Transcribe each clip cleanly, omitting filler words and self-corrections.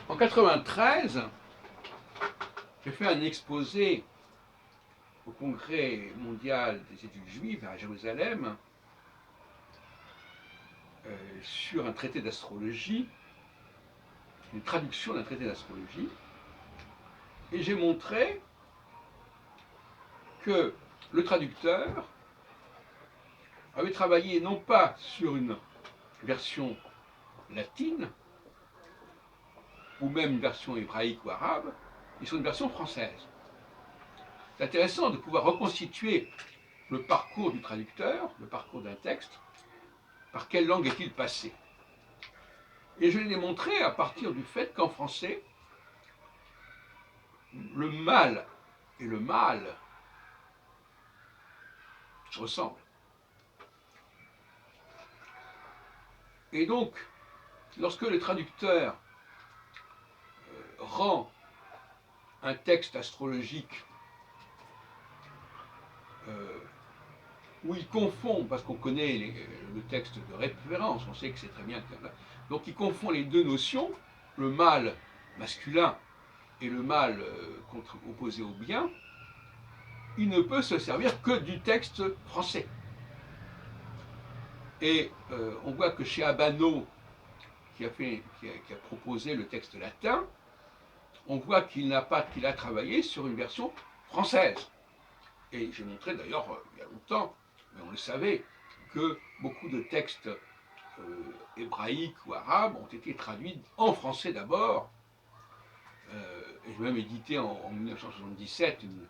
En 93, j'ai fait un exposé au Congrès mondial des études juives à Jérusalem sur un traité d'astrologie, une traduction d'un traité d'astrologie, et j'ai montré que le traducteur avait travaillé non pas sur une version latine, ou même une version hébraïque ou arabe, mais sur une version française. C'est intéressant de pouvoir reconstituer le parcours du traducteur, le parcours d'un texte, par quelle langue est-il passé. Et je l'ai démontré à partir du fait qu'en français, le mal et le mâle se ressemblent. Et donc, lorsque le traducteur rend un texte astrologique où il confond, parce qu'on connaît le texte de référence, on sait que c'est très bien, donc il confond les deux notions, le mâle masculin et le mâle opposé au bien, il ne peut se servir que du texte français. Et on voit que chez Abano, qui a proposé le texte latin, on voit qu'il a travaillé sur une version française. Et j'ai montré d'ailleurs il y a longtemps, mais on le savait, que beaucoup de textes hébraïques ou arabes ont été traduits en français d'abord. Et j'ai même édité en 1977 une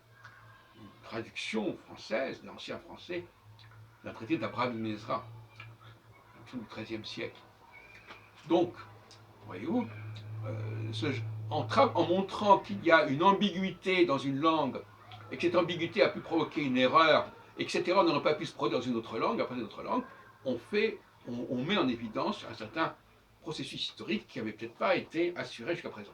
traduction française, de l'ancien français, d'un traité d'Abraham ibn Ezra, du XIIIe siècle. Donc, voyez-vous, en montrant qu'il y a une ambiguïté dans une langue, et que cette ambiguïté a pu provoquer une erreur, et que cette erreur n'aurait pas pu se produire dans une autre langue, après une autre langue, on met en évidence un certain processus historique qui n'avait peut-être pas été assuré jusqu'à présent.